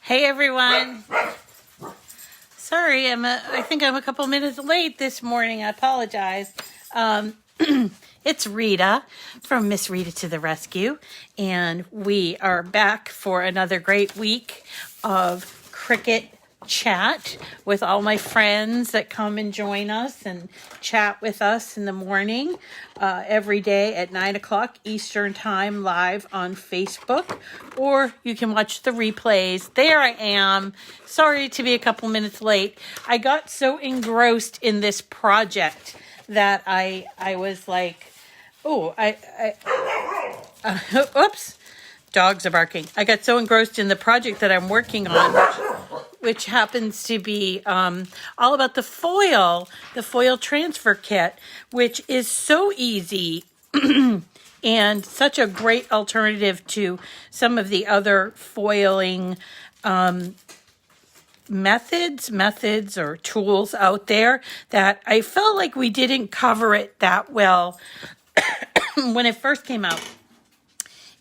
Hey everyone. Sorry, I think I'm a couple minutes late this morning. I apologize. It's Rita from Miss Rita to the Rescue, and we are back for another great week of Cricut Chat with all my friends that come and join us and chat with us in the morning every day at 9 o'clock Eastern Time live on Facebook, or you can watch the replays. There I am. Sorry to be a couple minutes late. I got so engrossed in this project that I was like, oops, dogs are barking. I got so engrossed in the project that I'm working on, which happens to be all about the foil transfer kit, which is so easy and such a great alternative to some of the other foiling methods or tools out there that I felt like we didn't cover it that well when it first came out.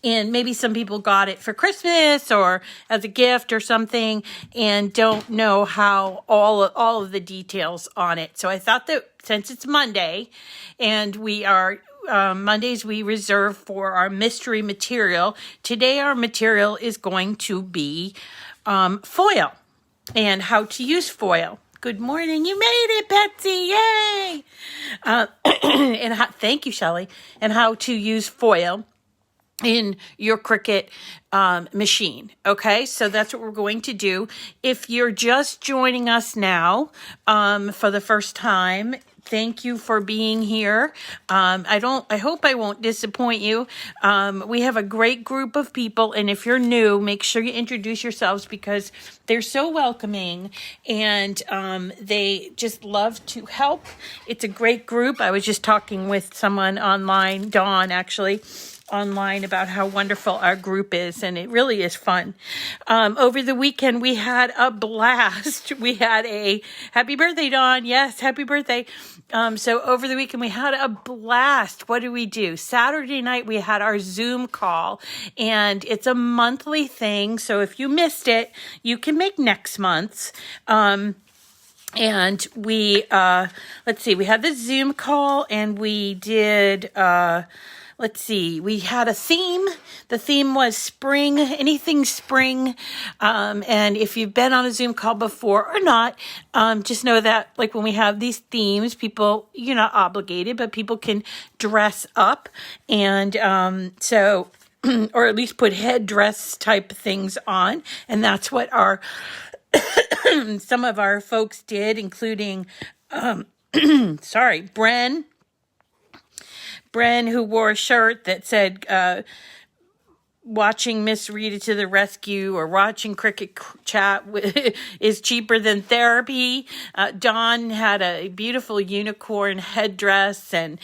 And maybe some people got it for Christmas or as a gift or something and don't know how all of the details on it. So I thought that since it's Monday and we are Mondays we reserve for our mystery material. Today our material is going to be foil and how to use foil. Good morning. You made it, Betsy. Yay. Thank you, Shelley. And how to use foil in your Cricut machine. Okay, so that's what we're going to do. If you're just joining us now for the first time, thank you for being here. I hope I won't disappoint you. We have a great group of people, and if you're new, make sure you introduce yourselves because they're so welcoming and they just love to help. It's a great group. I was just talking with someone online, Dawn actually, online about how wonderful our group is, and it really is fun. Over the weekend, we had a blast. We had a happy birthday, Dawn. Yes, happy birthday. So over the weekend, we had a blast. What did we do? Saturday night, we had our Zoom call, and it's a monthly thing. So if you missed it, you can make next month's. And we, let's see, we had the Zoom call, and we did, we had a theme. The theme was spring, anything spring. And if you've been on a Zoom call before or not, just know that like when we have these themes, people, you're not obligated, but people can dress up. And so, or at least put headdress type things on. And that's what our, some of our folks did, including, Bren, who wore a shirt that said, watching Miss Rita to the Rescue or watching Cricut Chat is cheaper than therapy. Dawn had a beautiful unicorn headdress, and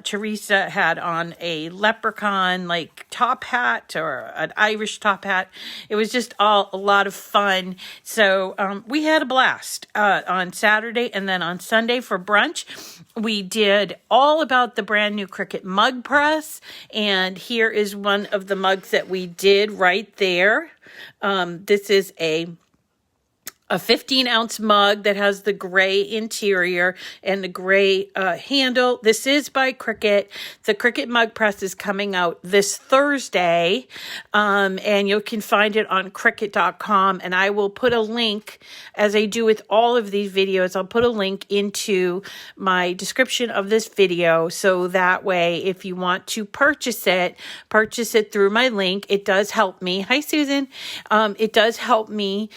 Teresa had on a leprechaun like top hat or an Irish top hat. It was just all a lot of fun. So we had a blast on Saturday, and then on Sunday for brunch, we did all about the brand new Cricut Mug Press, and here is one of the mugs that we did right there. This is a 15-ounce mug that has the gray interior and the gray handle. This is by Cricut. The Cricut Mug Press is coming out this Thursday, and you can find it on Cricut.com, and I will put a link, as I do with all of these videos, I'll put a link into my description of this video, so that way, if you want to purchase it through my link. It does help me. Hi, Susan. It does help me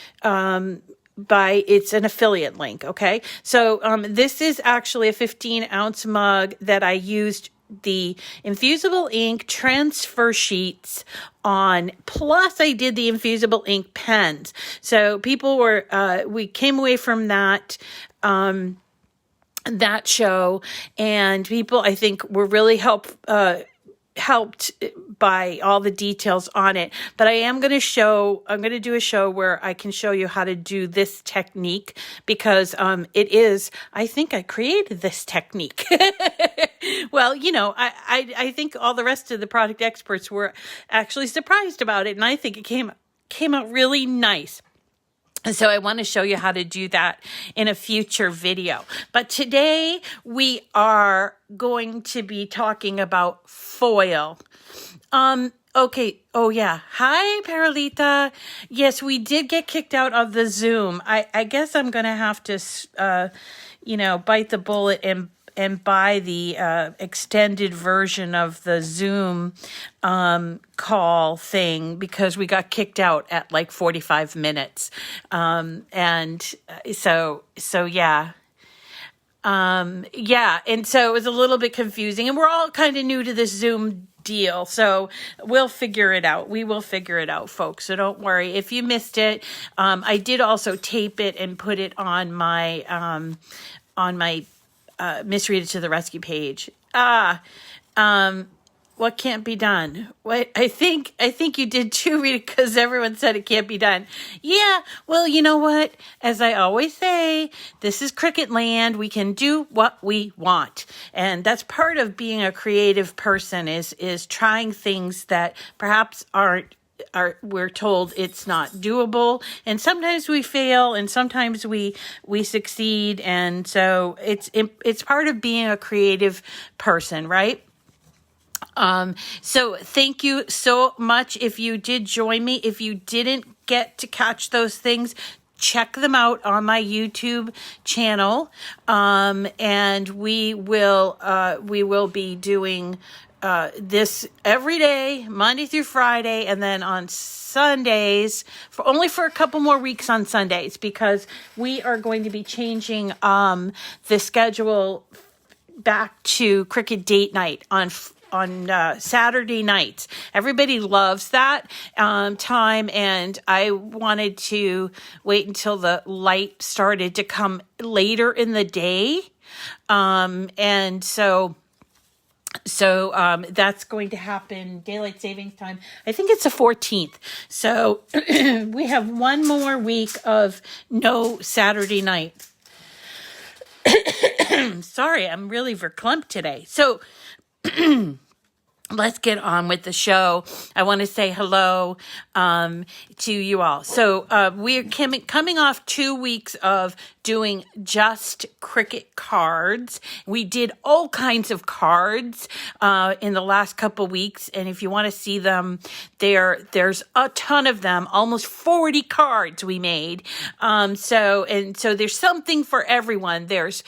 it's an affiliate link. Okay. So, this is actually a 15-ounce mug that I used the infusible ink transfer sheets on, plus I did the infusible ink pens. So people we came away from that show, and people, I think, were really helped by all the details on it. But I'm going to do a show where I can show you how to do this technique, because I think I created this technique. Well, I think all the rest of the product experts were actually surprised about it, and I think it came out really nice. So I want to show you how to do that in a future video. But today we are going to be talking about foil. Okay. Oh yeah. Hi, Perlita. Yes, we did get kicked out of the Zoom. I guess I'm going to have to, bite the bullet and buy the extended version of the Zoom call thing, because we got kicked out at like 45 minutes. Yeah. And so it was a little bit confusing, and we're all kind of new to this Zoom deal, so we'll figure it out. We will figure it out, folks, so don't worry if you missed it. I did also tape it and put it on my Miss Rita to the Rescue page. What can't be done? What I think you did too, Rita, because everyone said it can't be done. Yeah, well, you know what? As I always say, this is Cricut land. We can do what we want, and that's part of being a creative person. Is trying things that perhaps we're told it's not doable, and sometimes we fail, and sometimes we succeed, and so it's part of being a creative person, right? So thank you so much if you did join me. If you didn't get to catch those things, check them out on my YouTube channel. And we will be doing this every day, Monday through Friday, and then on Sundays, only for a couple more weeks on Sundays, because we are going to be changing the schedule back to Cricut Date Night on Saturday nights. Everybody loves that time, and I wanted to wait until the light started to come later in the day, and so that's going to happen daylight savings time. I think it's the 14th. So we have one more week of no Saturday night. Sorry, I'm really verklempt today. So let's get on with the show. I want to say hello to you all. So we're coming off 2 weeks of doing just Cricut cards. We did all kinds of cards in the last couple weeks, and if you want to see them, there's a ton of them, almost 40 cards we made. So there's something for everyone. There's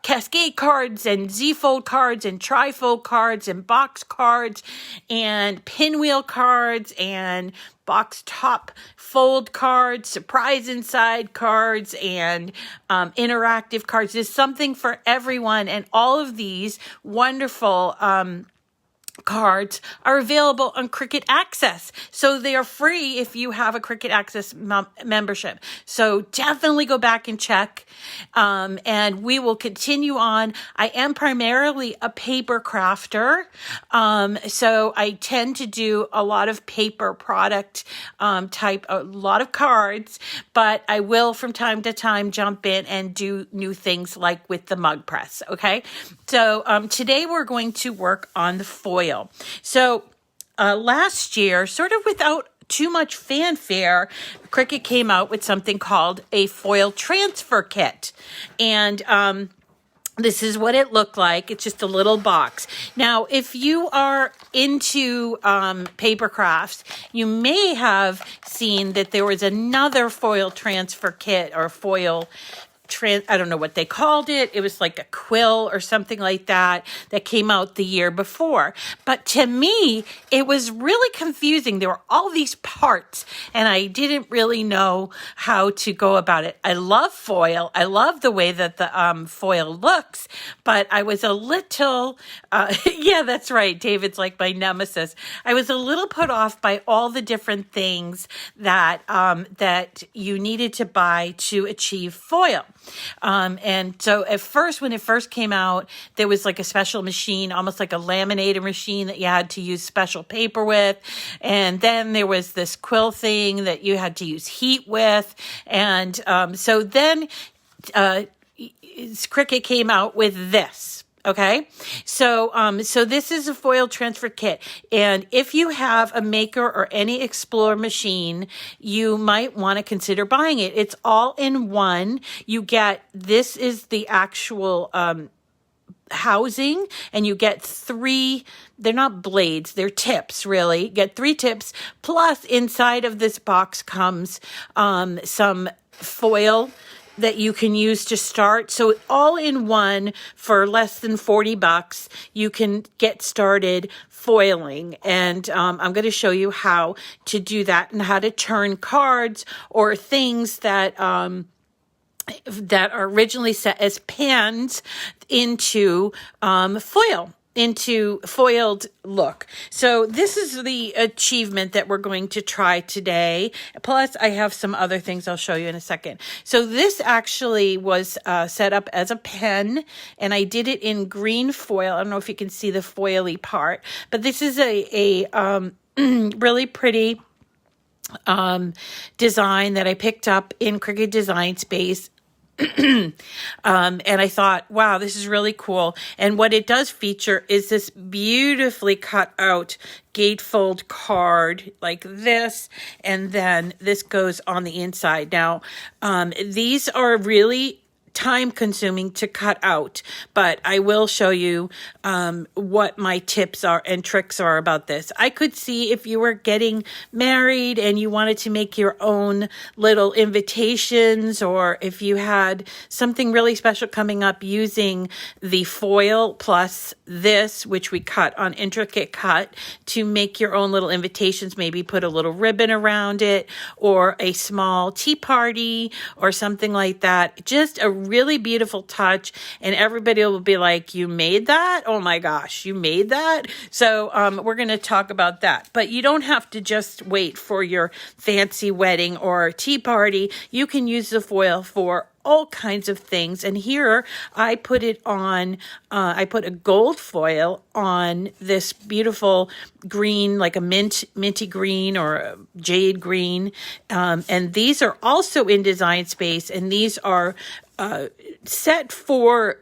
cascade cards and Z-fold cards and tri-fold cards and box cards and pinwheel cards and box top fold cards, surprise inside cards, and interactive cards. There's something for everyone, and all of these wonderful cards are available on Cricut Access. So they are free if you have a Cricut Access membership. So definitely go back and check. And we will continue on. I am primarily a paper crafter. So I tend to do a lot of paper product type, a lot of cards, but I will from time to time jump in and do new things like with the mug press. Okay. So today we're going to work on the foil. So last year, sort of without too much fanfare, Cricut came out with something called a foil transfer kit. And this is what it looked like. It's just a little box. Now, if you are into paper crafts, you may have seen that there was another foil transfer kit or foil I don't know what they called it. It was like a quill or something like that came out the year before. But to me, it was really confusing. There were all these parts, and I didn't really know how to go about it. I love foil. I love the way that the foil looks, but I was a little, yeah, that's right. David's like my nemesis. I was a little put off by all the different things that you needed to buy to achieve foil. And so at first, when it first came out, there was like a special machine, almost like a laminator machine that you had to use special paper with. And then there was this quill thing that you had to use heat with. And so then Cricut came out with this. Okay, so so this is a foil transfer kit, and if you have a Maker or any Explorer machine, you might want to consider buying it. It's all in one. You get, this is the actual housing, and you get three, they're not blades, they're tips, really. You get three tips, plus inside of this box comes some foil that you can use to start. So all in one for less than $40, you can get started foiling. And I'm going to show you how to do that and how to turn cards or things that that are originally set as pens into foil, into foiled look. So this is the achievement that we're going to try today. Plus, I have some other things I'll show you in a second. So this actually was set up as a pen, and I did it in green foil. I don't know if you can see the foily part, but this is a really pretty design that I picked up in Cricut Design Space. And I thought, wow, this is really cool. And what it does feature is this beautifully cut out gatefold card like this, and then this goes on the inside. Now, these are really time consuming to cut out, but I will show you what my tips are and tricks are about this. I could see if you were getting married and you wanted to make your own little invitations, or if you had something really special coming up, using the foil plus this, which we cut on intricate cut, to make your own little invitations, maybe put a little ribbon around it, or a small tea party or something like that. Just a really beautiful touch, and everybody will be like, you made that? Oh my gosh, you made that? So we're going to talk about that. But you don't have to just wait for your fancy wedding or tea party. You can use the foil for all kinds of things. And here I put it on, I put a gold foil on this beautiful green, like a minty green or a jade green. And these are also in Design Space, and these are set for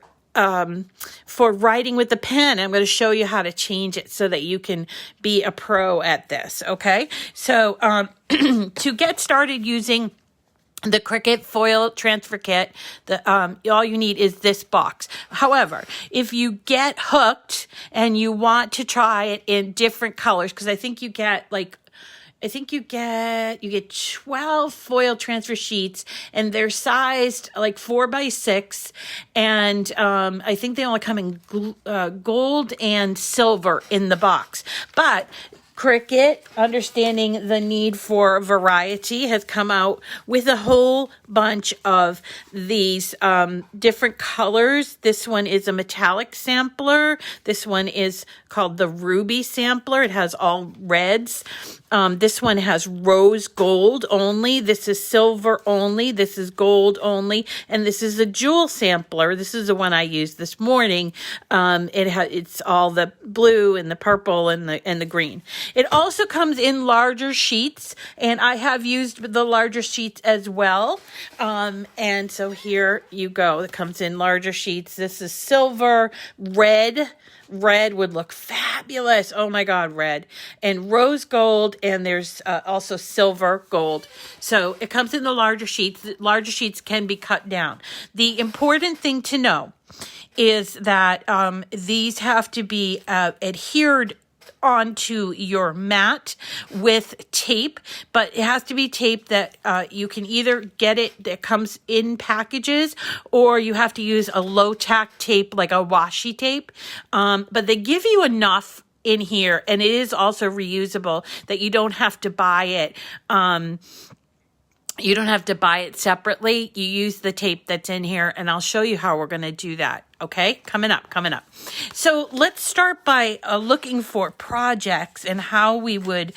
writing with the pen. I'm going to show you how to change it so that you can be a pro at this. Okay. So, to get started using the Cricut foil transfer kit, all you need is this box. However, if you get hooked and you want to try it in different colors, because I think you get you get 12 foil transfer sheets, and they're sized like 4x6, and I think they only come in gold and silver in the box. But Cricut, understanding the need for variety, has come out with a whole bunch of these different colors. This one is a metallic sampler. This one is called the Ruby sampler. It has all reds. This one has rose gold only. This is silver only. This is gold only. And this is a jewel sampler. This is the one I used this morning. It's all the blue and the purple and the green. It also comes in larger sheets, and I have used the larger sheets as well. And so here you go. It comes in larger sheets. This is silver, red. Red would look fabulous. Oh my God, red. And rose gold, and there's also silver gold. So it comes in the larger sheets. The larger sheets can be cut down. The important thing to know is that these have to be adhered onto your mat with tape, but it has to be tape that you can either get it that comes in packages, or you have to use a low tack tape like a washi tape. But they give you enough in here, and it is also reusable, that you don't have to buy it. You don't have to buy it separately. You use the tape that's in here, and I'll show you how we're going to do that. Okay, coming up. So let's start by looking for projects and how we would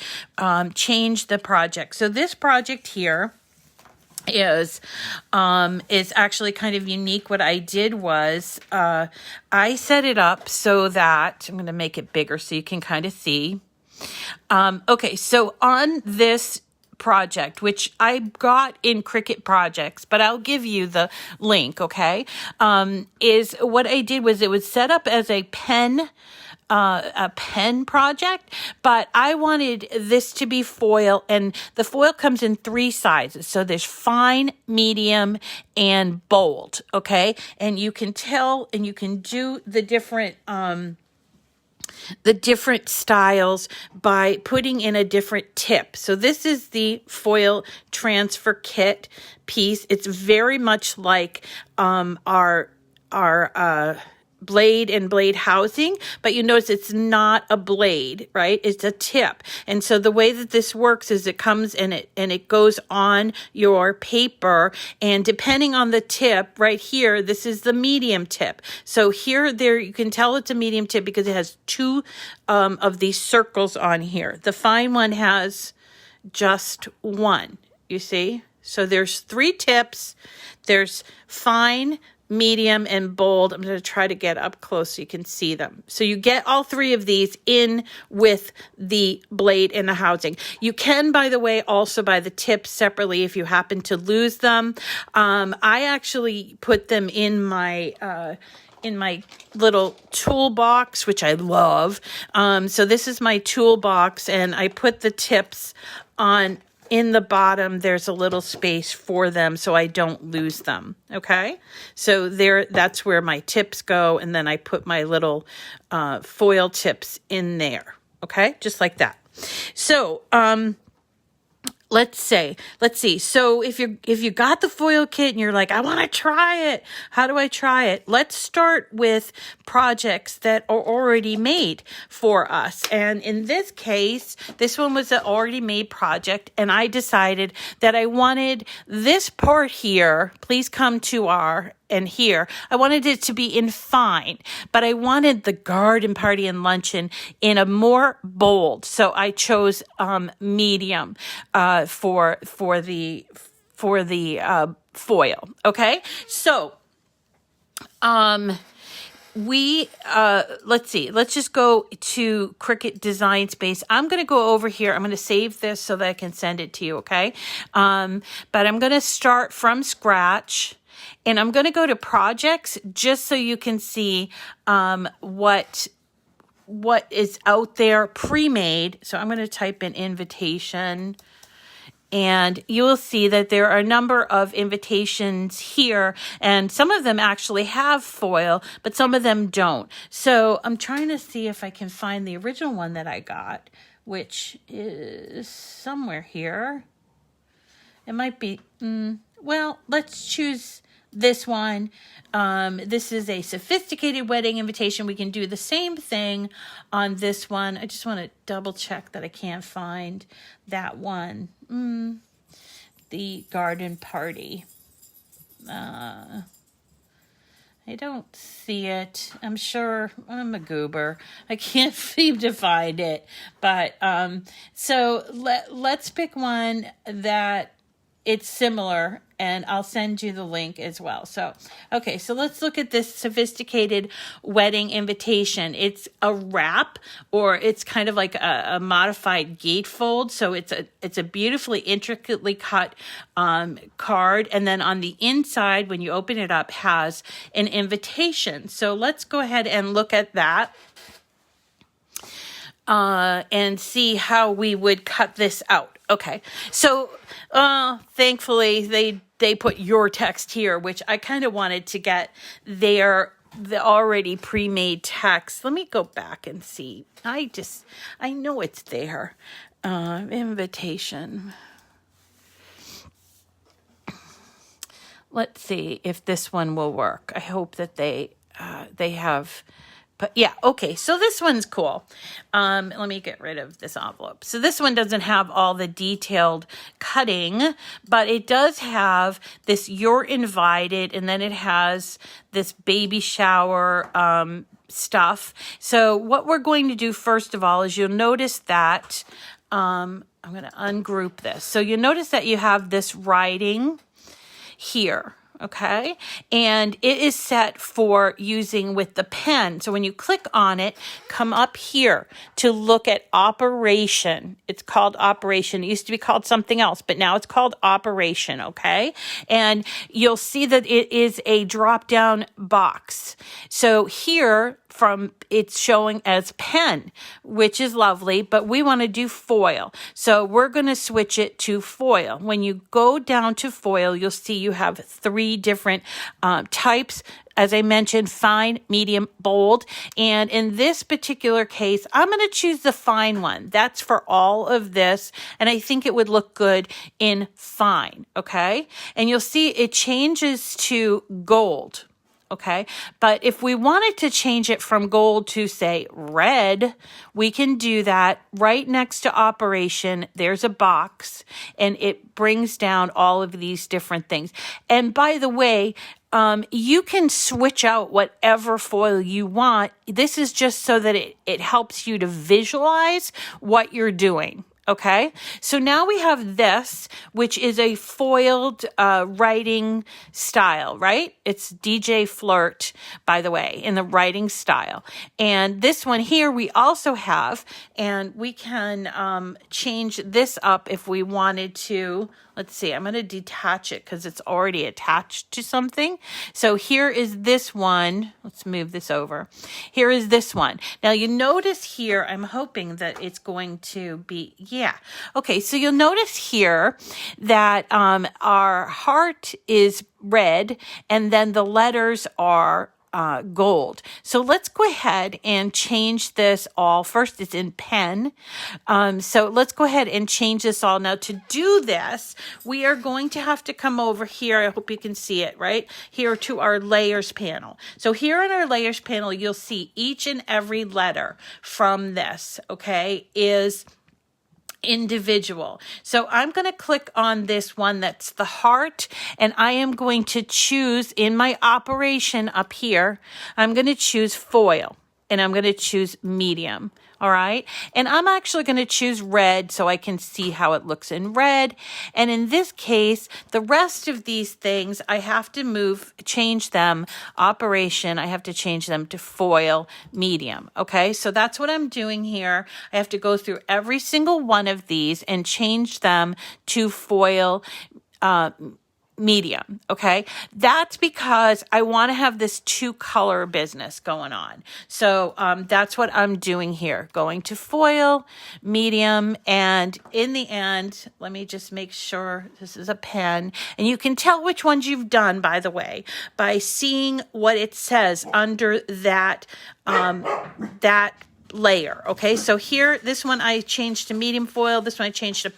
change the project. So this project here is actually kind of unique. What I did was I set it up so that I'm going to make it bigger so you can kind of see. Okay, so on this project, which I got in Cricut Projects, but I'll give you the link, okay? Is what I did was it was set up as a pen project, but I wanted this to be foil, and the foil comes in 3 sizes. So there's fine, medium, and bold, okay? And you can tell, and you can do the different styles by putting in a different tip. So this is the foil transfer kit piece. It's very much like our blade and blade housing, but you notice it's not a blade, right? It's a tip. And so the way that this works is it comes and it goes on your paper, and depending on the tip, right here, this is the medium tip. So here, there, you can tell it's a medium tip because it has 2 of these circles on here. The fine one has just 1, you see? So there's 3 tips. There's fine, medium, and bold. I'm going to try to get up close so you can see them. So you get all 3 of these in with the blade and the housing. You can, by the way, also buy the tips separately if you happen to lose them. I actually put them in my little toolbox, which I love. So this is my toolbox, and I put the tips on. In the bottom, there's a little space for them so I don't lose them, okay? So that's where my tips go, and then I put my little foil tips in there, okay? Just like that. So, let's see. So if you got the foil kit and you're like, I want to try it. How do I try it? Let's start with projects that are already made for us. And in this case, this one was an already made project, and I decided that I wanted this part here. Please come to and here, I wanted it to be in fine, but I wanted the garden party and luncheon in a more bold. So I chose medium for the foil. Okay, so let's see. Let's just go to Cricut Design Space. I'm going to go over here. I'm going to save this so that I can send it to you. Okay, but I'm going to start from scratch. And I'm going to go to projects just so you can see what is out there pre-made. So I'm going to type in invitation, and you will see that there are a number of invitations here, and some of them actually have foil, but some of them don't. So I'm trying to see if I can find the original one that I got, which is somewhere here. It might be, well, let's choose this one. This is a sophisticated wedding invitation. We can do the same thing on this one. I just want to double check that I can't find that one. The garden party. I don't see it. I'm sure I'm a goober. I can't seem to find it. But so let's pick one that it's similar, and I'll send you the link as well. So, okay, so let's look at this sophisticated wedding invitation. It's a wrap, or it's kind of like a modified gatefold. So it's a beautifully intricately cut card, and then on the inside, when you open it up, has an invitation. So let's go ahead and look at that. And see how we would cut this out. Okay, so thankfully they put your text here, which I kind of wanted to get the already pre-made text. Let me go back and see. I know it's there. Invitation. Let's see if this one will work. I hope that they have. But yeah, okay, so this one's cool. Let me get rid of this envelope. So this one doesn't have all the detailed cutting, but it does have this "you're invited," and then it has this baby shower stuff. So what we're going to do first of all is you'll notice that, I'm going to ungroup this. So you'll notice that you have this writing here. okay? And it is set for using with the pen. So when you click on it, come up here to look at operation. It's called operation. It used to be called something else, but now it's called operation, okay? And you'll see that it is a drop-down box. So here it's showing as pen, which is lovely, but we want to do foil. So we're going to switch it to foil. When you go down to foil, you'll see you have 3 different types. As I mentioned, fine, medium, bold. And in this particular case, I'm going to choose the fine one. That's for all of this. And I think it would look good in fine, okay? And you'll see it changes to gold. Okay, but if we wanted to change it from gold to, say, red, we can do that right next to operation. There's a box, and it brings down all of these different things. And by the way, you can switch out whatever foil you want. This is just so that it helps you to visualize what you're doing. Okay, so now we have this, which is a foiled writing style, right? It's DJ Flirt, by the way, in the writing style. And this one here we also have, and we can change this up if we wanted to. Let's see, I'm going to detach it because it's already attached to something. So here is this one. Let's move this over. Here is this one. Now you notice here, I'm hoping that it's going to be, yeah. Okay, so you'll notice here that our heart is red and then the letters are gold. So let's go ahead and change this all. First, it's in pen. So let's go ahead and change this all. Now to do this, we are going to have to come over here. I hope you can see it right here to our layers panel. So here in our layers panel, you'll see each and every letter from this, okay, is individual. So I'm going to click on this one that's the heart, and I am going to choose in my operation up here, I'm going to choose foil, and I'm going to choose medium. All right. And I'm actually going to choose red so I can see how it looks in red. And in this case, the rest of these things, I have to change them. Operation, I have to change them to foil medium. Okay. So that's what I'm doing here. I have to go through every single one of these and change them to foil medium. Okay. That's because I want to have this 2-color business going on. So that's what I'm doing here, going to foil, medium, and in the end, let me just make sure this is a pen, and you can tell which ones you've done, by the way, by seeing what it says under that, that layer. Okay. So here, this one I changed to medium foil. This one I changed to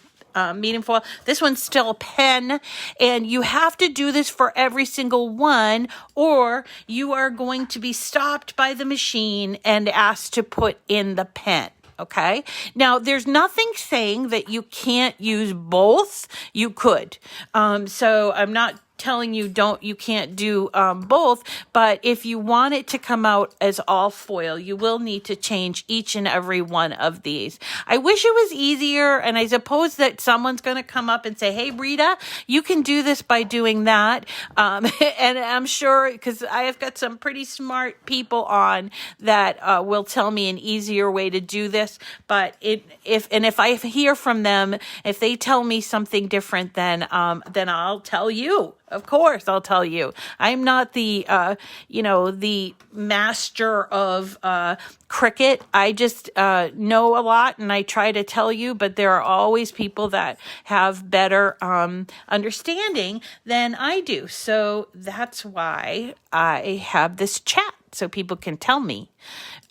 medium foil. This one's still a pen, and you have to do this for every single one, or you are going to be stopped by the machine and asked to put in the pen. Okay. Now, there's nothing saying that you can't use both. You could. So I'm not telling you you can't do both, but if you want it to come out as all foil, you will need to change each and every one of these. I wish it was easier, and I suppose that someone's going to come up and say, hey, Rita, you can do this by doing that. And I'm sure, because I have got some pretty smart people on that will tell me an easier way to do this, but if I hear from them, if they tell me something different, then I'll tell you. Of course, I'll tell you. I'm not the, the master of Cricut. I just know a lot, and I try to tell you, but there are always people that have better understanding than I do. So that's why I have this chat, so people can tell me.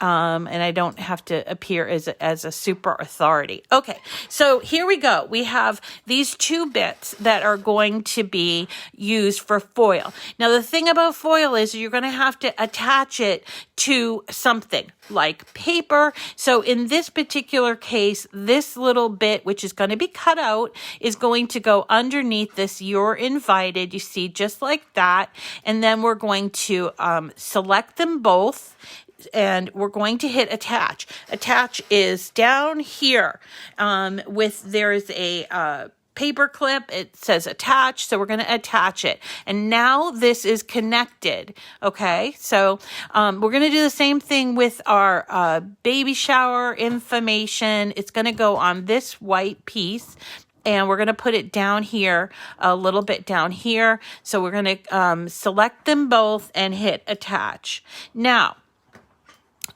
And I don't have to appear as a super authority. Okay, so here we go. We have these 2 bits that are going to be used for foil. Now, the thing about foil is you're going to have to attach it to something like paper. So in this particular case, this little bit, which is going to be cut out, is going to go underneath this "You're Invited." You see, just like that. And then we're going to select them both. And we're going to hit attach. Attach is down here there's a paper clip. It says attach, so we're going to attach it. And now this is connected, okay? So we're going to do the same thing with our baby shower information. It's going to go on this white piece, and we're going to put it down here, a little bit down here. So we're going to select them both and hit attach. Now,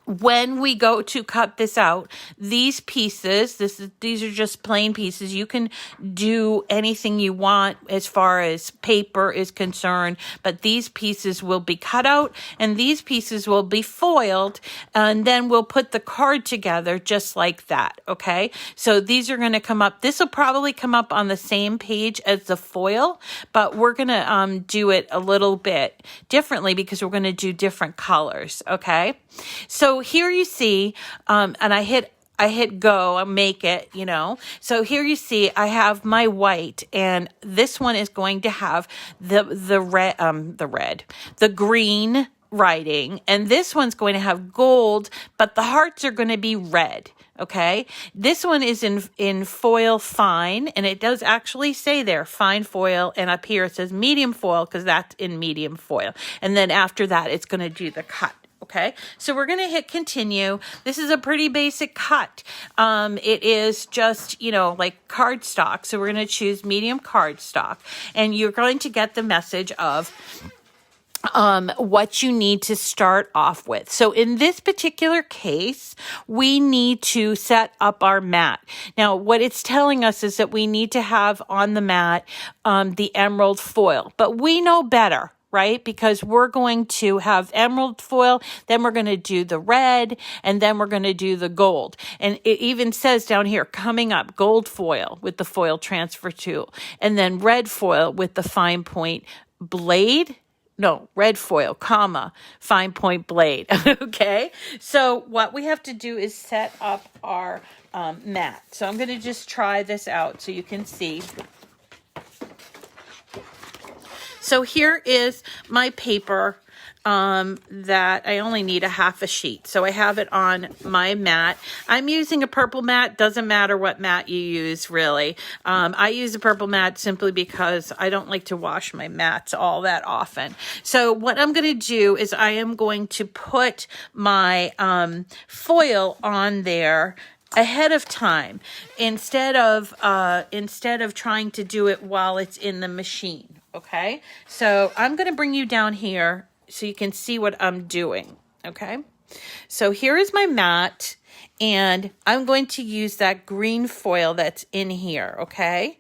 when we go to cut this out, these pieces, these are just plain pieces. You can do anything you want as far as paper is concerned, but these pieces will be cut out and these pieces will be foiled, and then we'll put the card together just like that, okay? So these are going to come up. This will probably come up on the same page as the foil, but we're going to do it a little bit differently because we're going to do different colors, okay? So here you see, and I hit go, I make it, you know. So here you see, I have my white, and this one is going to have the green writing, and this one's going to have gold, but the hearts are going to be red. Okay, this one is in foil fine, and it does actually say there fine foil, and up here it says medium foil because that's in medium foil, and then after that it's going to do the cut. Okay, so we're going to hit continue. This is a pretty basic cut. It is just, you know, like cardstock. So we're going to choose medium cardstock, and you're going to get the message of what you need to start off with. So in this particular case, we need to set up our mat. Now, what it's telling us is that we need to have on the mat the emerald foil, but we know better, right? Because we're going to have emerald foil, then we're going to do the red, and then we're going to do the gold. And it even says down here, coming up, gold foil with the foil transfer tool, and then red foil with the fine point blade. No, red foil, comma, fine point blade. Okay, so what we have to do is set up our mat. So I'm going to just try this out so you can see. So here is my paper that I only need a half a sheet. So I have it on my mat. I'm using a purple mat. Doesn't matter what mat you use, really. I use a purple mat simply because I don't like to wash my mats all that often. So what I'm going to do is I am going to put my foil on there ahead of time instead of trying to do it while it's in the machine. Okay, so I'm going to bring you down here so you can see what I'm doing. Okay, so here is my mat, and I'm going to use that green foil that's in here. Okay,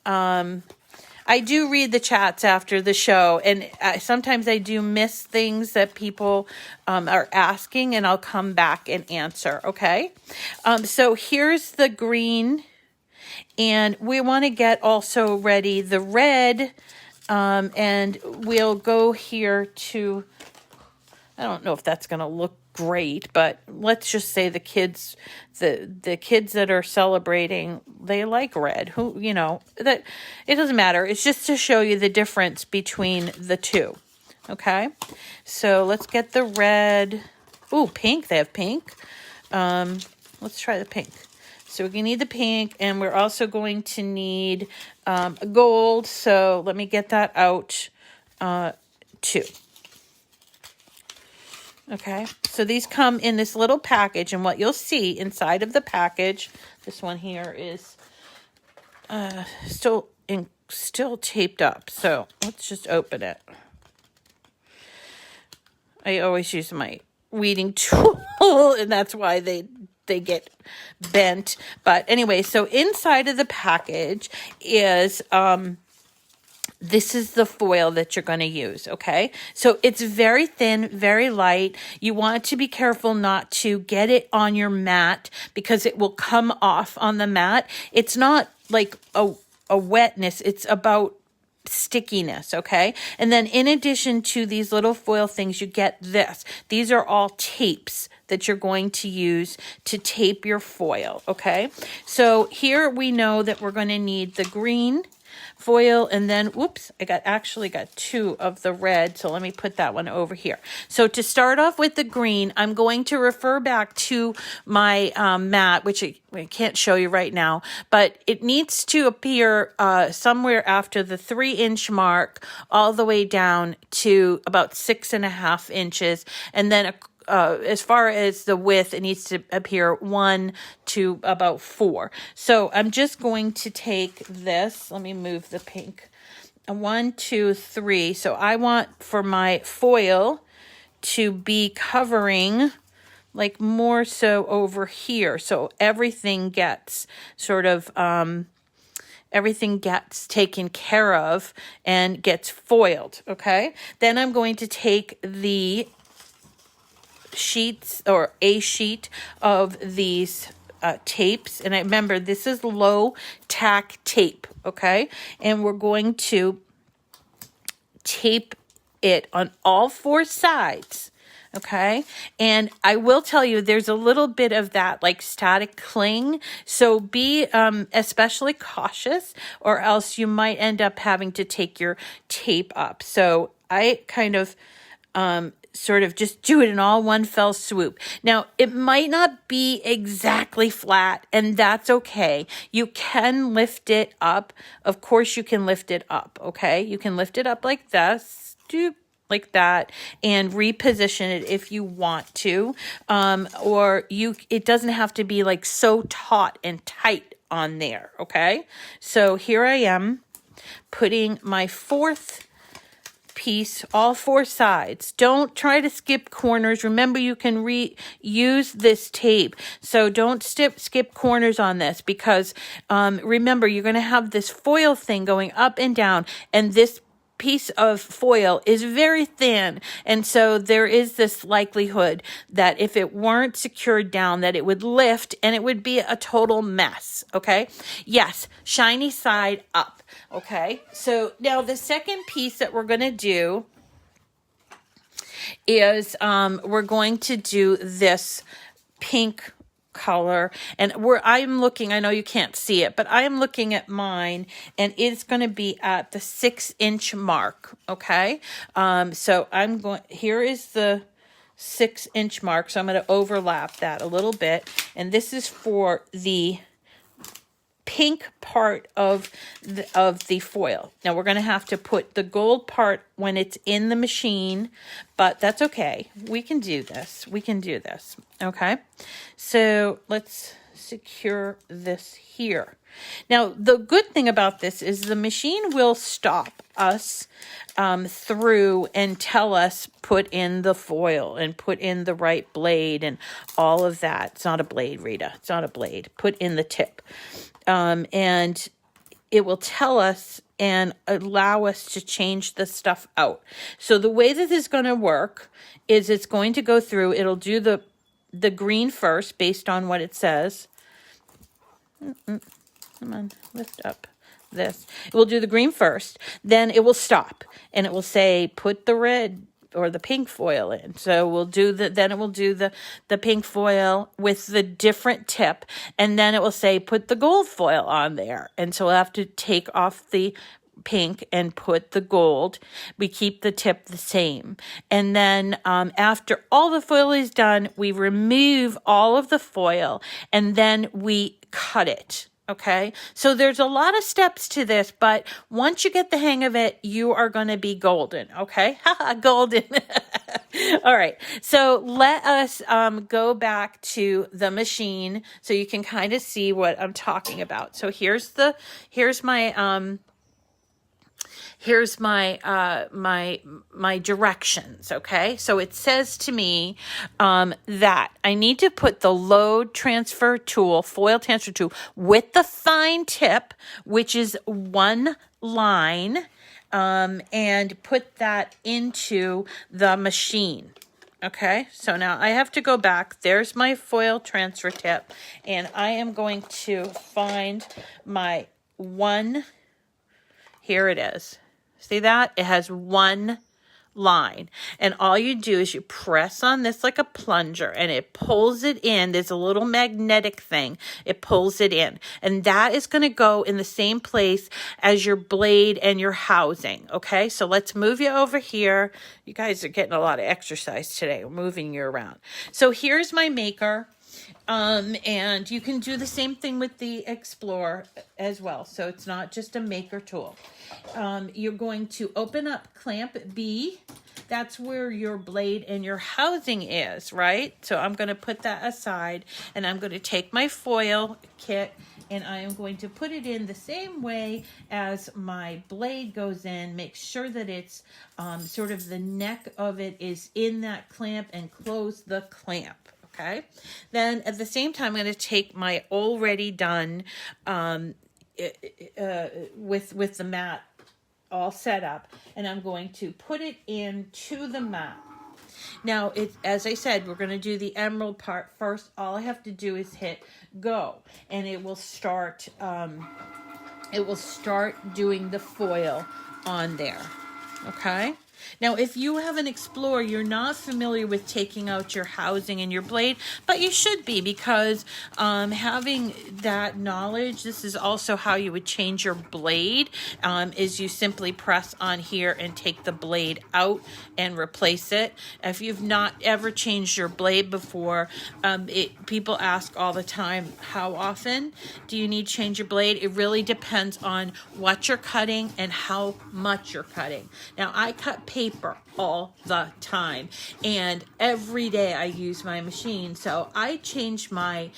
I do read the chats after the show, and sometimes I do miss things that people are asking, and I'll come back and answer. Okay, so here's the green, and we want to get also ready the red. And we'll go here to, I don't know if that's going to look great, but let's just say the kids that are celebrating, they like red. Who, you know, that it doesn't matter. It's just to show you the difference between the two. Okay. So let's get the red. Ooh, pink. They have pink. Let's try the pink. So we're going to need the pink, and we're also going to need gold. So let me get that out too. Okay, so these come in this little package, and what you'll see inside of the package, this one here is still taped up. So let's just open it. I always use my weeding tool, and that's why they get bent. But anyway, so inside of the package is this is the foil that you're going to use. Okay, so it's very thin, very light. You want to be careful not to get it on your mat because it will come off on the mat. It's not like a wetness, it's about stickiness. Okay, and then in addition to these little foil things, you get this. These are all tapes that you're going to use to tape your foil. Okay, so here we know that we're going to need the green foil, and then, whoops, I actually got 2 of the red, so let me put that one over here. So to start off with the green, I'm going to refer back to my mat, which I can't show you right now, but it needs to appear somewhere after the 3-inch mark all the way down to about 6.5 inches, and then as far as the width, it needs to appear 1 to about 4. So I'm just going to take this. Let me move the pink. 1, 2, 3. So I want for my foil to be covering like more so over here. So everything gets sort of, everything gets taken care of and gets foiled. Okay. Then I'm going to take the sheets or a sheet of these tapes, and I remember this is low tack tape, okay, and we're going to tape it on all 4 sides, okay, and I will tell you there's a little bit of that like static cling, so be especially cautious, or else you might end up having to take your tape up. So I kind of sort of just do it in all one fell swoop. Now, it might not be exactly flat, and that's okay. You can lift it up. Of course, you can lift it up, okay? You can lift it up like this, like that, and reposition it if you want to. It doesn't have to be like so taut and tight on there, okay? So here I am putting my 4th piece, all 4 sides. Don't try to skip corners. Remember, you can reuse this tape, so don't skip corners on this, because remember, you're going to have this foil thing going up and down, and this piece of foil is very thin, and so there is this likelihood that if it weren't secured down, that it would lift and it would be a total mess. Okay, yes, shiny side up. Okay, so now the second piece that we're going to do is we're going to do this pink color, and I'm looking, I know you can't see it, but I am looking at mine, and it's going to be at the 6-inch mark. Okay, so here is the 6-inch mark, so I'm going to overlap that a little bit, and this is for the pink part of the foil. Now we're going to have to put the gold part when it's in the machine, but that's okay. We can do this. Okay. So let's secure this here. Now, the good thing about this is the machine will stop us through and tell us put in the foil and put in the right blade and all of that. It's not a blade, Rita. It's not a blade. Put in the tip. And it will tell us and allow us to change the stuff out. So the way that this is going to work is it's going to go through, it'll do the green first based on what it says. Come on, lift up this. It will do the green first, then it will stop, and it will say, put the red or the pink foil in. So then it will do the pink foil with the different tip, and then it will say, put the gold foil on there. And so we'll have to take off the pink and put the gold. We keep the tip the same. And then after all the foil is done, we remove all of the foil, and then we cut it. Okay, so there's a lot of steps to this, but once you get the hang of it, you are going to be golden. Okay, golden. All right, so let us go back to the machine so you can kind of see what I'm talking about. So here's my directions. Okay, so it says to me that I need to put the load transfer tool, foil transfer tool, with the fine tip, which is 1 line, and put that into the machine. Okay, so now I have to go back. There's my foil transfer tip, and I am going to find my 1. Here it is. See that? It has 1 line. And all you do is you press on this like a plunger and it pulls it in. There's a little magnetic thing. It pulls it in. And that is going to go in the same place as your blade and your housing. Okay, so let's move you over here. You guys are getting a lot of exercise today. We're moving you around. So here's my maker. And you can do the same thing with the Explorer as well. So it's not just a maker tool. You're going to open up clamp B. That's where your blade and your housing is, right? So I'm going to put that aside and I'm going to take my foil kit and I am going to put it in the same way as my blade goes in. Make sure that it's sort of the neck of it is in that clamp and close the clamp. Okay, then at the same time, I'm going to take my already done with the mat all set up, and I'm going to put it into the mat. Now, as I said, we're going to do the emerald part first. All I have to do is hit go, and it will start. It will start doing the foil on there. Okay. Now, if you have an Explorer, you're not familiar with taking out your housing and your blade, but you should be, because having that knowledge, this is also how you would change your blade, is you simply press on here and take the blade out and replace it. If you've not ever changed your blade before, people ask all the time, how often do you need to change your blade? It really depends on what you're cutting and how much you're cutting. Now, I cut paper all the time, and every day I use my machine, so I change my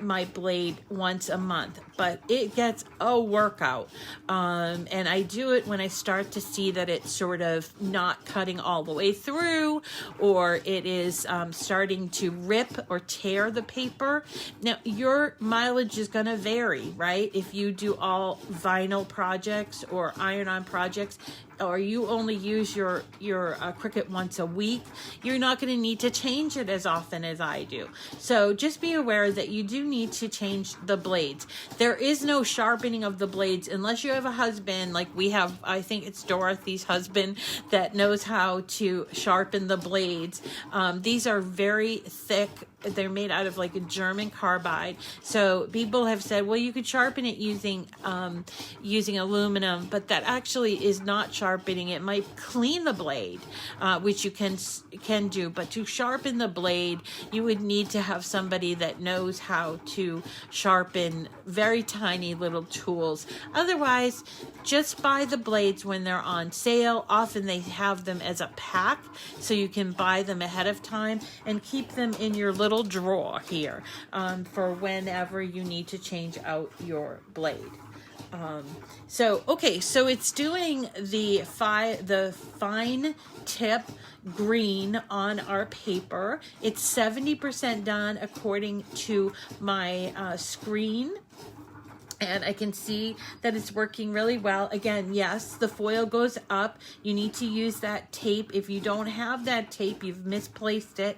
my blade once a month, but it gets a workout, and I do it when I start to see that it's sort of not cutting all the way through, or it is starting to rip or tear the paper. Now, your mileage is going to vary, right? If you do all vinyl projects or iron-on projects, or you only use your Cricut once a week, you're not going to need to change it as often as I do. So just be aware that you do need to change the blades. There is no sharpening of the blades unless you have a husband like we have. I think it's Dorothy's husband that knows how to sharpen the blades. These are very thick. They're made out of like a German carbide. So people have said, well, you could sharpen it using aluminum, but that actually is not sharpening. It might clean the blade, which you can do, but to sharpen the blade, you would need to have somebody that knows how to sharpen very tiny little tools. Otherwise, just buy the blades when they're on sale. Often they have them as a pack, so you can buy them ahead of time and keep them in your little drawer here for whenever you need to change out your blade. So it's doing the fine tip green on our paper. It's 70% done according to my screen. And I can see that it's working really well. Again, yes, the foil goes up. You need to use that tape. If you don't have that tape, you've misplaced it.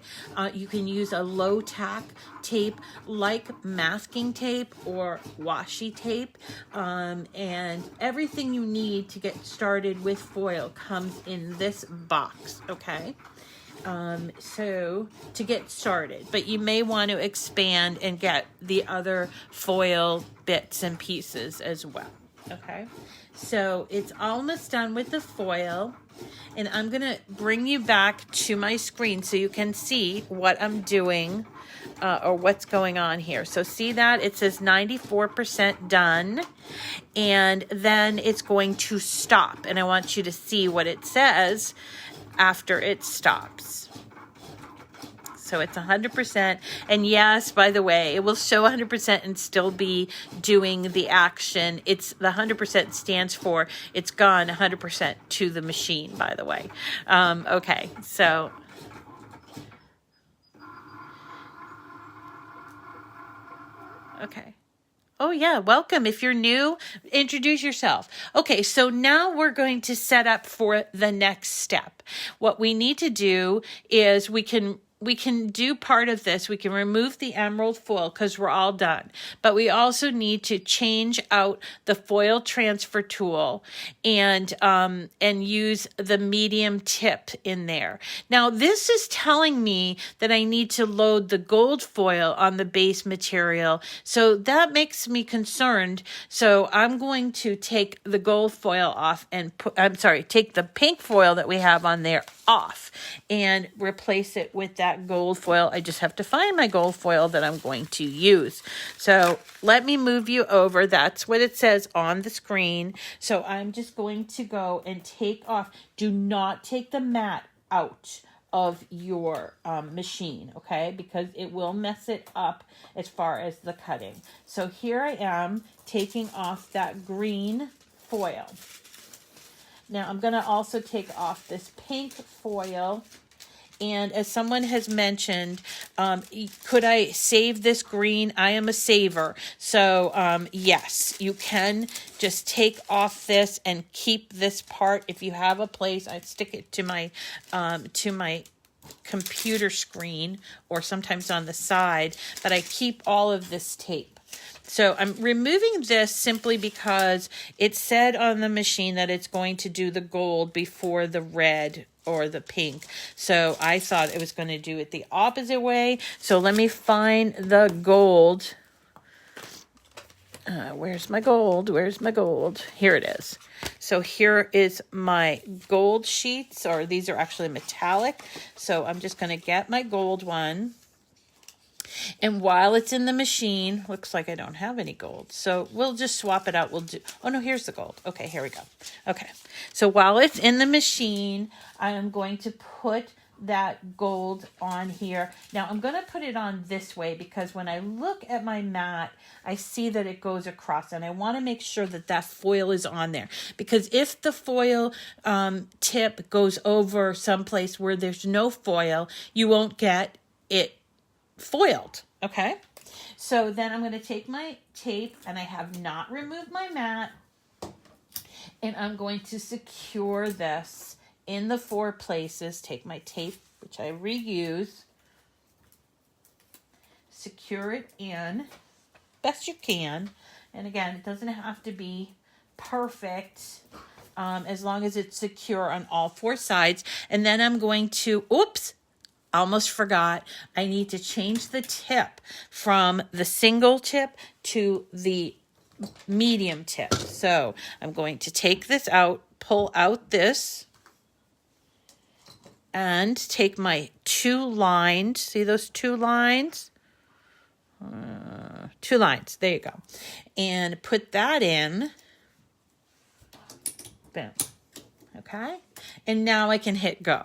You can use a low tack tape like masking tape or washi tape. And everything you need to get started with foil comes in this box, okay? So to get started, but you may want to expand and get the other foil bits and pieces as well. Okay, so it's almost done with the foil, and I'm going to bring you back to my screen so you can see what I'm doing or what's going on here. So see that it says 94% done, and then it's going to stop, and I want you to see what it says after it stops. So it's 100%. And yes, by the way, it will show 100% and still be doing the action. It's the 100% stands for it's gone 100% to the machine, by the way. Okay, so okay. Oh yeah, welcome. If you're new, introduce yourself. Okay, so now we're going to set up for the next step. What we need to do is we can we can do part of this. We can remove the emerald foil because we're all done. But we also need to change out the foil transfer tool and use the medium tip in there. Now, this is telling me that I need to load the gold foil on the base material. So that makes me concerned. So I'm going to take the gold foil off and take the pink foil that we have on there off and replace it with that gold foil. I just have to find my gold foil that I'm going to use. So let me move you over. That's what it says on the screen. So I'm just going to go and take off. Do not take the mat out of your machine, okay? Because it will mess it up as far as the cutting. So here I am taking off that green foil. Now I'm going to also take off this pink foil. And as someone has mentioned, could I save this green? I am a saver. So yes, you can just take off this and keep this part. If you have a place, I'd stick it to my computer screen or sometimes on the side, but I keep all of this tape. So I'm removing this simply because it said on the machine that it's going to do the gold before the red or the pink. So I thought it was going to do it the opposite way. So let me find the gold. Where's my gold? Where's my gold? Here it is. So here is my gold sheets, or these are actually metallic. So I'm just going to get my gold one. And while it's in the machine, looks like I don't have any gold. So we'll just swap it out. Oh no, here's the gold. Okay, here we go. Okay, so while it's in the machine, I am going to put that gold on here. Now I'm going to put it on this way because when I look at my mat, I see that it goes across, and I want to make sure that that foil is on there, because if the foil tip goes over someplace where there's no foil, you won't get it foiled. Okay, so then I'm going to take my tape, and I have not removed my mat, and I'm going to secure this in the 4 places. Take my tape, which I reuse, secure it in best you can, and again, it doesn't have to be perfect, as long as it's secure on all 4 sides. And then I'm going to, almost forgot, I need to change the tip from the single tip to the medium tip. So I'm going to take this out, pull out this, and take my 2 lines. See those 2 lines? 2 lines. There you go. And put that in. Boom. Okay. And now I can hit go.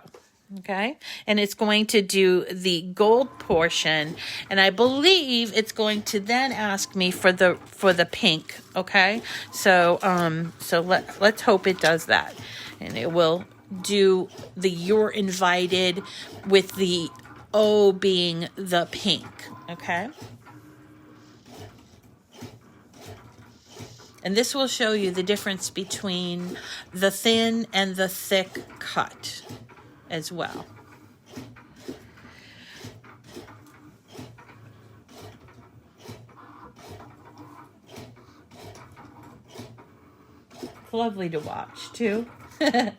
Okay, and it's going to do the gold portion, and I believe it's going to then ask me for the pink. Okay, so let's hope it does that, and it will do the "you're invited" with the O being the pink. Okay, and this will show you the difference between the thin and the thick cut as well. It's lovely to watch too. And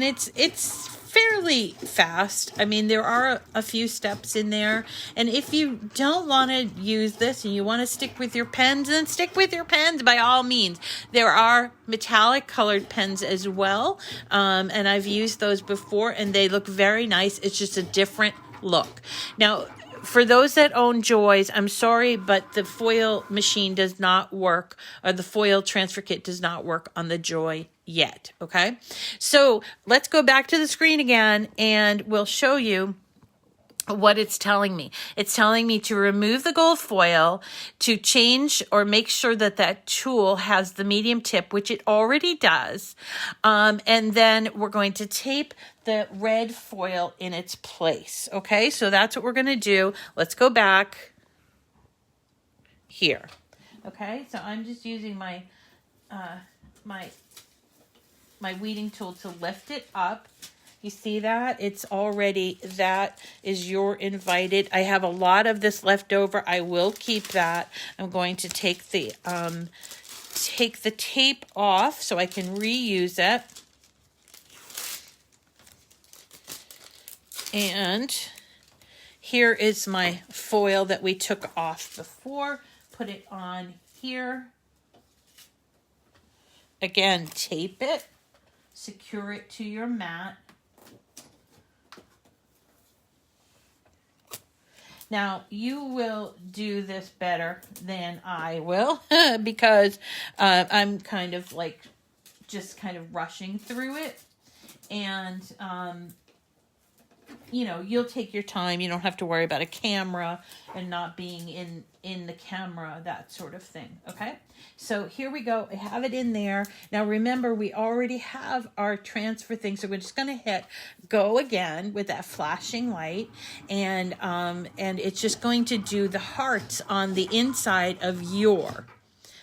it's fairly fast. I mean, there are a few steps in there, and if you don't want to use this and you want to stick with your pens, then stick with your pens by all means. There are metallic colored pens as well, and I've used those before, and they look very nice. It's just a different look. Now, for those that own Joys, I'm sorry, but the foil machine does not work, or the foil transfer kit does not work on the Joy yet. Okay, so let's go back to the screen again, and we'll show you what it's telling me. It's telling me to remove the gold foil, to change or make sure that that tool has the medium tip, which it already does. And then we're going to tape the red foil in its place. Okay, so that's what we're going to do. Let's go back here. Okay, so I'm just using my my weeding tool to lift it up, You see that? It's already, that is your invited. I have a lot of this left over. I will keep that. I'm going to take the tape off so I can reuse it. And here is my foil that we took off before. Put it on here. Again, tape it. Secure it to your mat. Now, you will do this better than I will because I'm kind of like just kind of rushing through it. And, you know, you'll take your time. You don't have to worry about a camera and not being in the camera, that sort of thing. Okay, so here we go. I have it in there. Now remember, we already have our transfer thing, so we're just going to hit go again with that flashing light, and it's just going to do the hearts on the inside of your.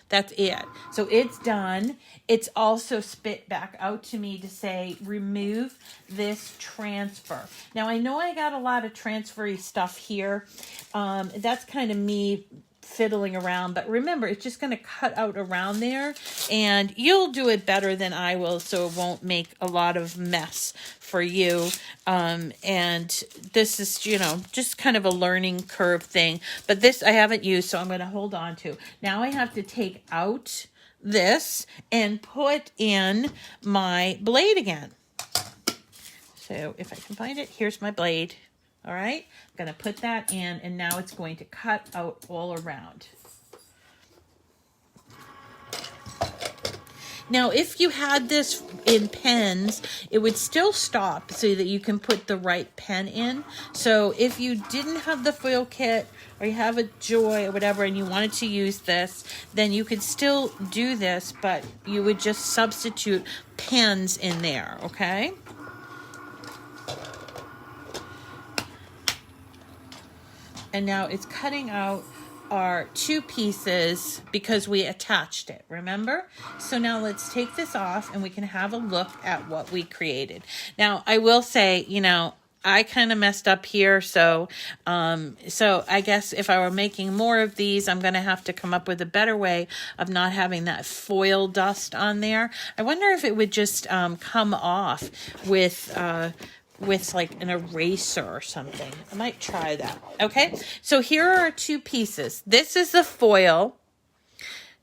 That's it. So it's done. It's also spit back out to me to say, remove this transfer. Now, I know I got a lot of transfery stuff here. That's kind of me fiddling around, but remember, it's just going to cut out around there, and you'll do it better than I will, so it won't make a lot of mess for you. And this is, you know, just kind of a learning curve thing, but this I haven't used, so I'm going to hold on to. Now I have to take out this and put in my blade again. So if I can find it, here's my blade. All right, I'm going to put that in, and now it's going to cut out all around. Now, if you had this in pens, it would still stop so that you can put the right pen in. So if you didn't have the foil kit, or you have a Joy or whatever, and you wanted to use this, then you could still do this, but you would just substitute pens in there, okay? And now it's cutting out our two pieces because we attached it, remember? So now let's take this off and we can have a look at what we created. Now, I will say, you know, I kind of messed up here, so I guess if I were making more of these, I'm going to have to come up with a better way of not having that foil dust on there. I wonder if it would just come off with like an eraser or something. I might try that. Okay, so here are our two pieces. This is the foil.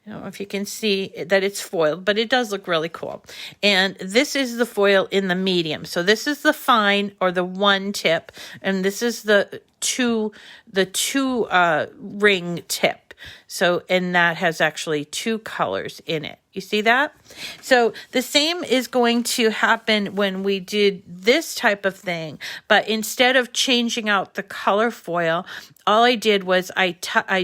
I don't know if you can see that it's foiled, but it does look really cool. And this is the foil in the medium. So this is the fine or the one tip, and this is the two ring tip. So, and that has actually two colors in it. You see that? So the same is going to happen when we did this type of thing, but instead of changing out the color foil, all I did was I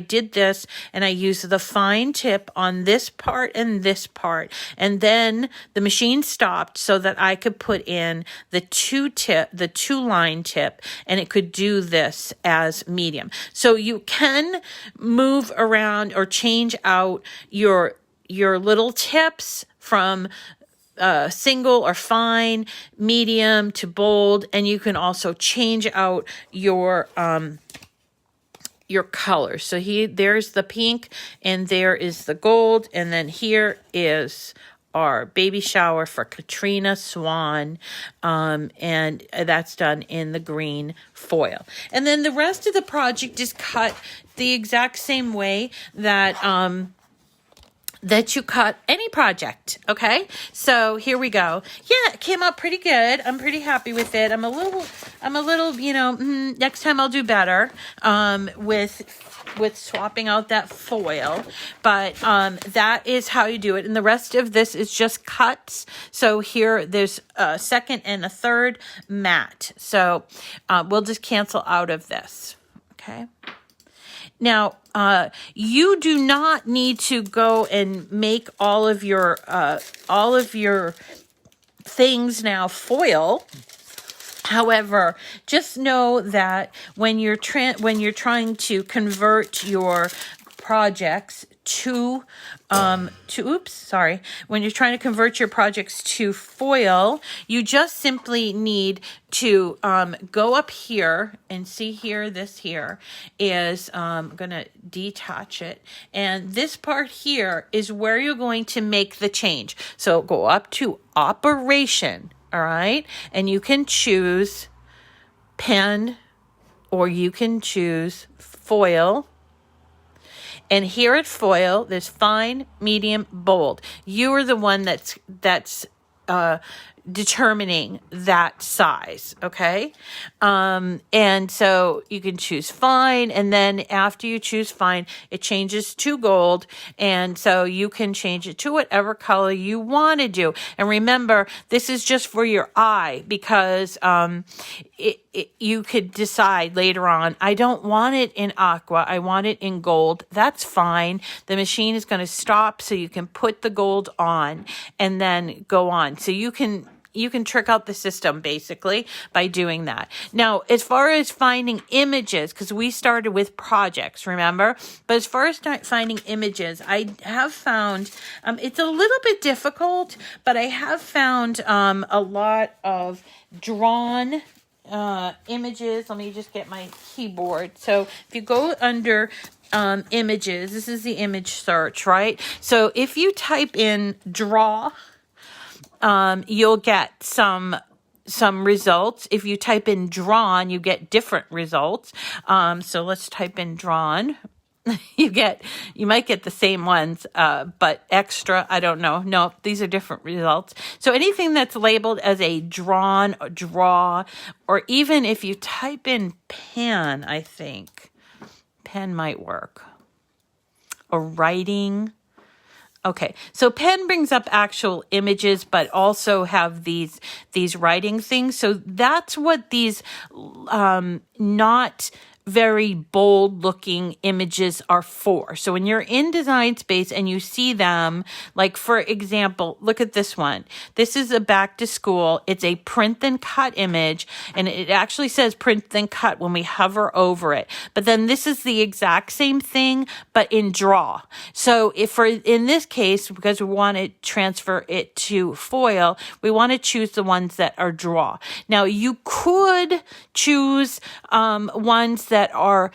did this, and I used the fine tip on this part and this part, and then the machine stopped so that I could put in the two line tip, and it could do this as medium. So you can move around or change out your little tips from single or fine, medium to bold, and you can also change out your colors. So there's the pink, and there is the gold, and then here is our baby shower for Katrina Swan, and that's done in the green foil. And then the rest of the project is cut the exact same way that you cut any project. Okay, so here we go. Yeah, it came out pretty good. I'm pretty happy with it. I'm a little, you know, next time I'll do better with swapping out that foil, but that is how you do it. And the rest of this is just cuts. So here there's a second and a third mat. So we'll just cancel out of this. Okay. Now, you do not need to go and make all of your things now foil. However, just know that when you're trying to convert your projects when you're trying to convert your projects to foil, you just simply need to go up here and see here, this here is, I'm going to detach it. And this part here is where you're going to make the change. So go up to Operation, all right? And you can choose pen, or you can choose foil. And here at foil, there's fine, medium, bold. You are the one that's determining that size, okay? And so you can choose fine, and then after you choose fine, it changes to gold, and so you can change it to whatever color you want to do. And remember, this is just for your eye, because you could decide later on, I don't want it in aqua, I want it in gold. That's fine. The machine is going to stop so you can put the gold on and then go on. So you can trick out the system basically by doing that. Now, as far as finding images, because we started with projects, remember? But as far as finding images, I have found, it's a little bit difficult, but I have found a lot of drawn images. Let me just get my keyboard. So if you go under images, this is the image search, right? So if you type in draw, you'll get some results. If you type in drawn, you get different results. So let's type in drawn. You might get the same ones, but extra, I don't know. No, these are different results. So anything that's labeled as a drawn, draw, or even if you type in pen, I think pen might work. Or writing. Okay, so pen brings up actual images, but also have these writing things. So that's what these not very bold looking images are for. So when you're in Design Space and you see them, like for example, look at this one. This is a back to school. It's a print then cut image, and it actually says print then cut when we hover over it. But then this is the exact same thing, but in draw. So in this case, because we want to transfer it to foil, we want to choose the ones that are draw. Now you could choose ones that are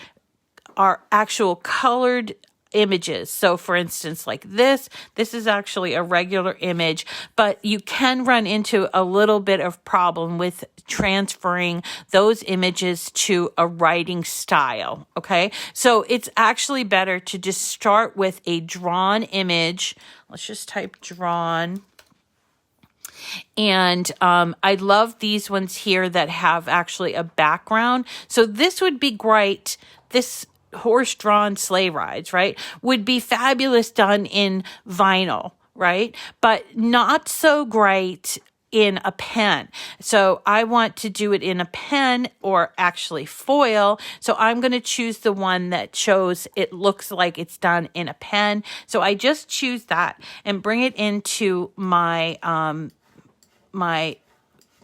actual colored images. So for instance, like this is actually a regular image, but you can run into a little bit of problem with transferring those images to a writing style. Okay. So it's actually better to just start with a drawn image. Let's just type drawn. And I love these ones here that have actually a background. So this would be great. This horse-drawn sleigh rides, right, would be fabulous done in vinyl, right? But not so great in a pen. So I want to do it in a pen or actually foil. So I'm going to choose the one that shows it looks like it's done in a pen. So I just choose that and bring it into my my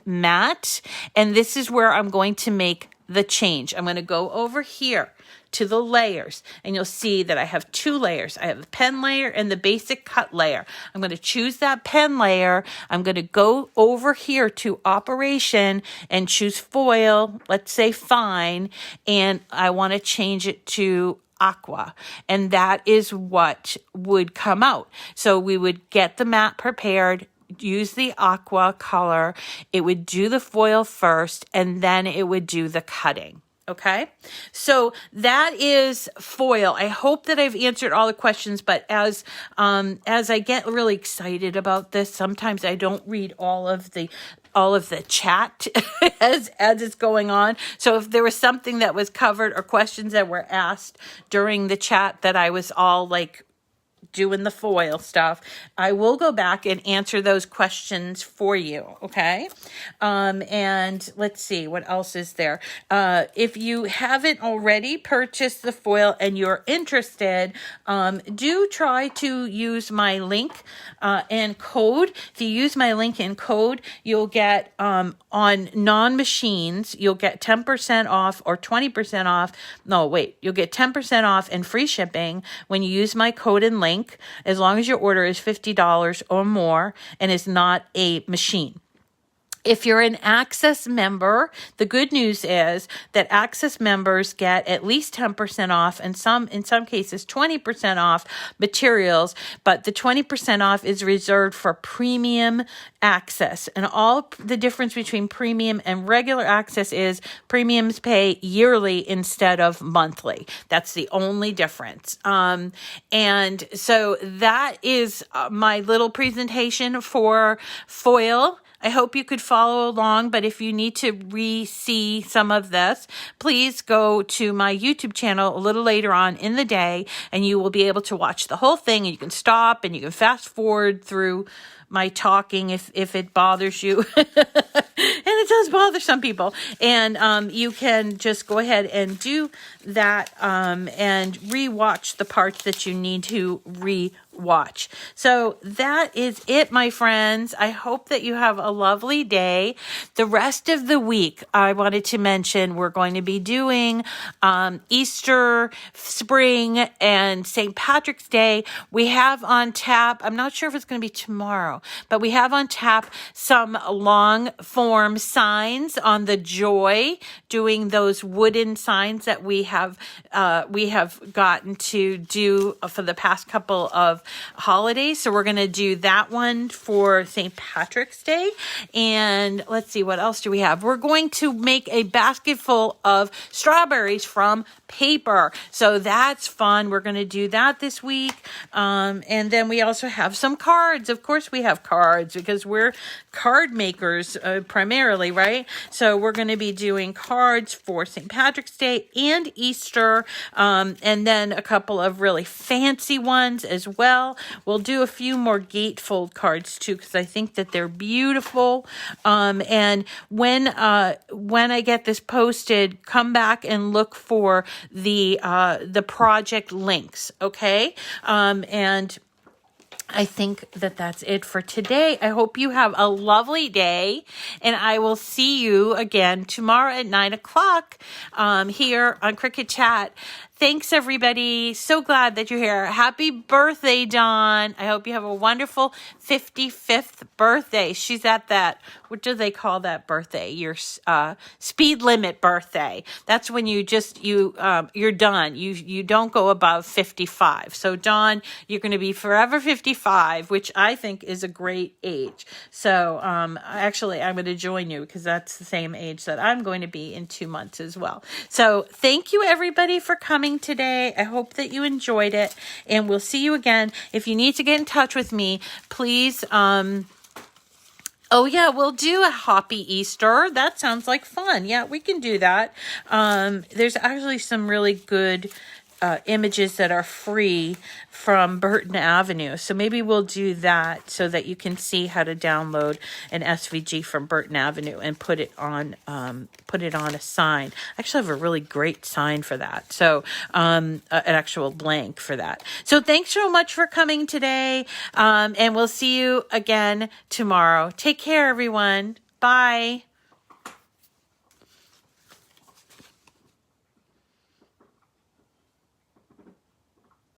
mat, and this is where I'm going to make the change. I'm going to go over here to the layers, and you'll see that I have two layers. I have the pen layer and the basic cut layer. I'm going to choose that pen layer. I'm going to go over here to Operation and choose foil, let's say fine, and I want to change it to aqua, and that is what would come out. So we would get the mat prepared, use the aqua color, it would do the foil first, and then it would do the cutting. Okay, so that is foil. I hope that I've answered all the questions, but as I get really excited about this, sometimes I don't read all of the chat as it's going on. So if there was something that was covered or questions that were asked during the chat that I was all like doing the foil stuff, I will go back and answer those questions for you, okay? And let's see, what else is there? If you haven't already purchased the foil and you're interested, do try to use my link and code. If you use my link and code, you'll get on non-machines, you'll get 10% off or 20% off. No, wait, you'll get 10% off and free shipping when you use my code and link, as long as your order is $50 or more and is not a machine. If you're an Access member, the good news is that Access members get at least 10% off and in some cases 20% off materials, but the 20% off is reserved for premium access. And all the difference between premium and regular access is premiums pay yearly instead of monthly. That's the only difference. And so that is my little presentation for foil. I hope you could follow along, but if you need to re-see some of this, please go to my YouTube channel a little later on in the day, and you will be able to watch the whole thing, and you can stop, and you can fast forward through my talking if it bothers you. And it does bother some people. And you can just go ahead and do that and re-watch the parts that you need to re-watch. So that is it, my friends. I hope that you have a lovely day. The rest of the week, I wanted to mention, we're going to be doing Easter, spring, and St. Patrick's Day. We have on tap, I'm not sure if it's going to be tomorrow, but we have on tap some long form signs on the Joy, doing those wooden signs that we have gotten to do for the past couple of holidays. So we're going to do that one for St. Patrick's Day. And let's see, what else do we have? We're going to make a basket full of strawberries from paper. So that's fun. We're going to do that this week. And then we also have some cards. Of course we have cards because we're card makers primarily, right? So we're going to be doing cards for St. Patrick's Day and Easter, and then a couple of really fancy ones as well. We'll do a few more gatefold cards too, because I think that they're beautiful. And when I get this posted, come back and look for the project links, okay? And I think that that's it for today. I hope you have a lovely day, and I will see you again tomorrow at 9 o'clock here on Cricut Chat. Thanks, everybody. So glad that you're here. Happy birthday, Dawn. I hope you have a wonderful 55th birthday. She's at that, what do they call that birthday? Your speed limit birthday. That's when you're done. You don't go above 55. So, Dawn, you're going to be forever 55, which I think is a great age. So, actually, I'm going to join you because that's the same age that I'm going to be in 2 months as well. So, thank you, everybody, for coming today. I hope that you enjoyed it, and we'll see you again. If you need to get in touch with me, please, oh yeah, we'll do a Hoppy Easter. That sounds like fun. Yeah, we can do that. There's actually some really good images that are free from Burton Avenue. So maybe we'll do that so that you can see how to download an SVG from Burton Avenue and put it on a sign. I actually have a really great sign for that. So an actual blank for that. So thanks so much for coming today. And we'll see you again tomorrow. Take care, everyone. Bye.